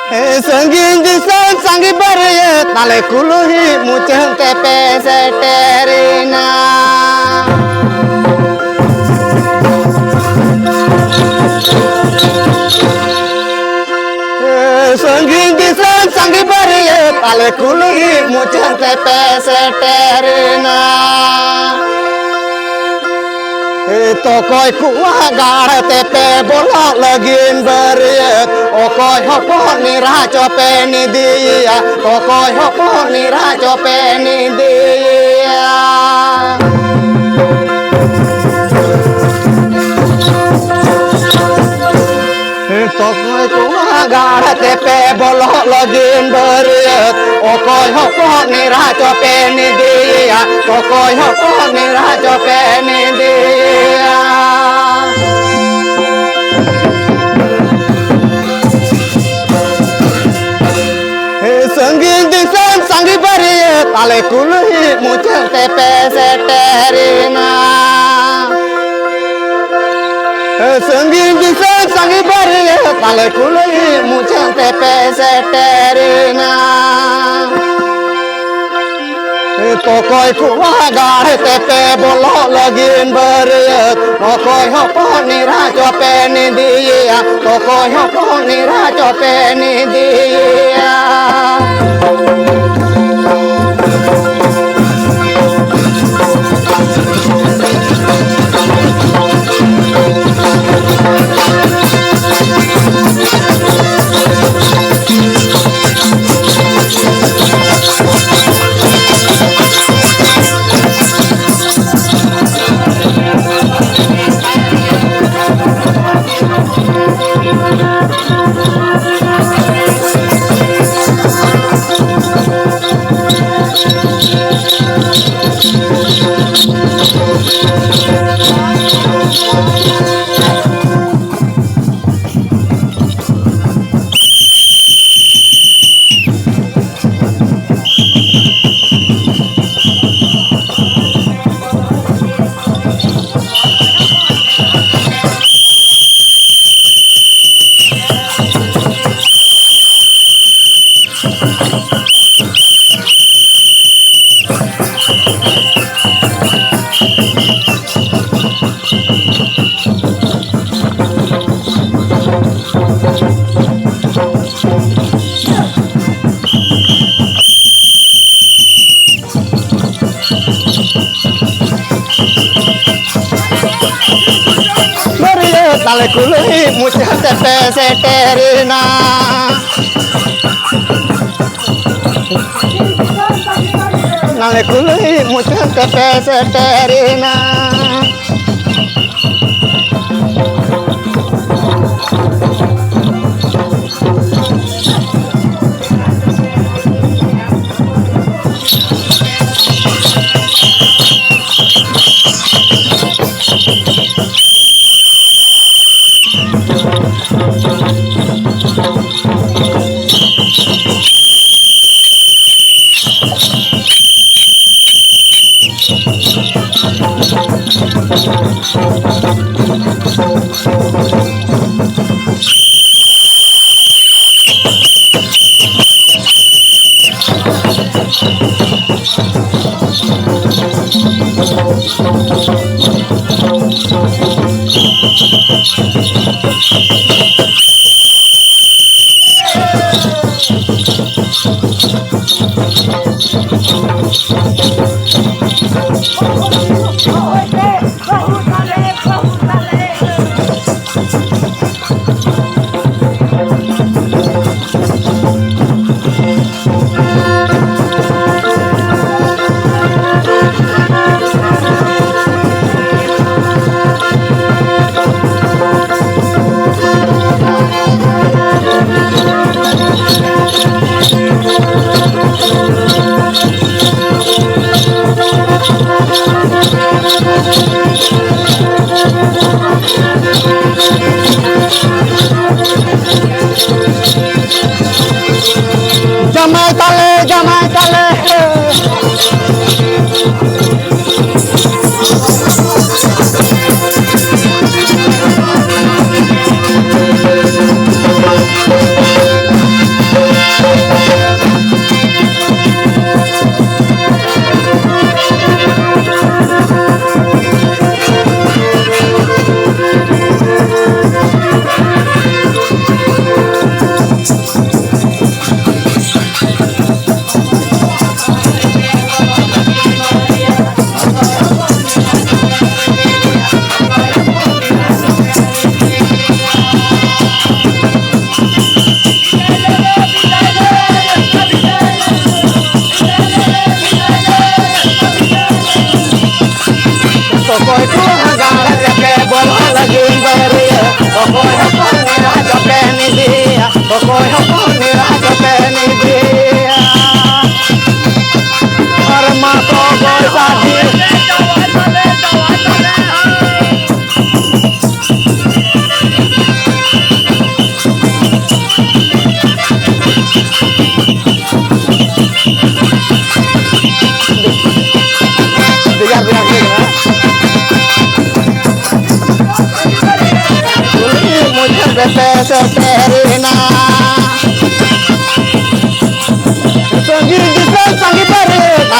Sanggin jisan sanggi bari tale kuluhi muceng tepe seterina Sanggin jisan sanggi bari tale kuluhi muceng tepe seterina Tokoy kuah gar tepe bolak lagin beriet Okoy hopo ni rajo peni dia Tokoy hopo ni rajo peni dia Tokoy kuah gar tepe bolak lagin beriet Okoy hopo ni rajo peni dia Tokoy hopo ni rajo peni dia Sanggin jisan sanggi bari tale kuluhi muceng tepe seterina Sanggin jisan sanggi bari tale kuluhi muceng tepe seterina Tokoy kuah gar tepe bolok lagin beriet Tokoy hopo ni rajo peni dia Tokoy hopo ni rajo peni dia Tale kuluhi muceng tepe seterina Tale kuluhi muceng tepe seterina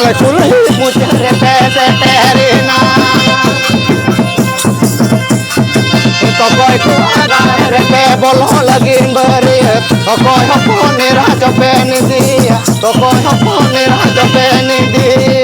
koy sulhi mucere pese terina tokoy kuagare pe bolo lagin bariat tokoy hapon raja pen dia tokoy hapon raja pen dia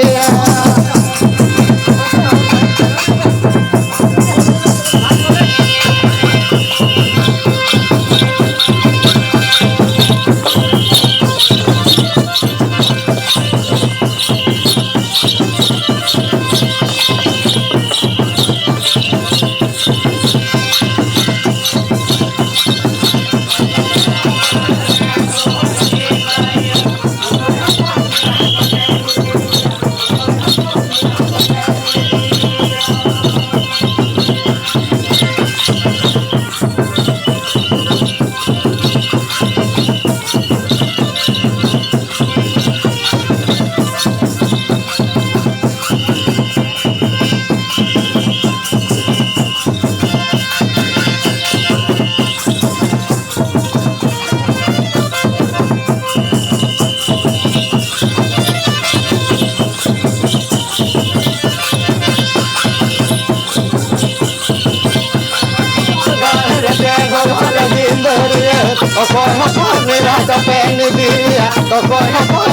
tokoy hapon raja pen dia tokoy hapon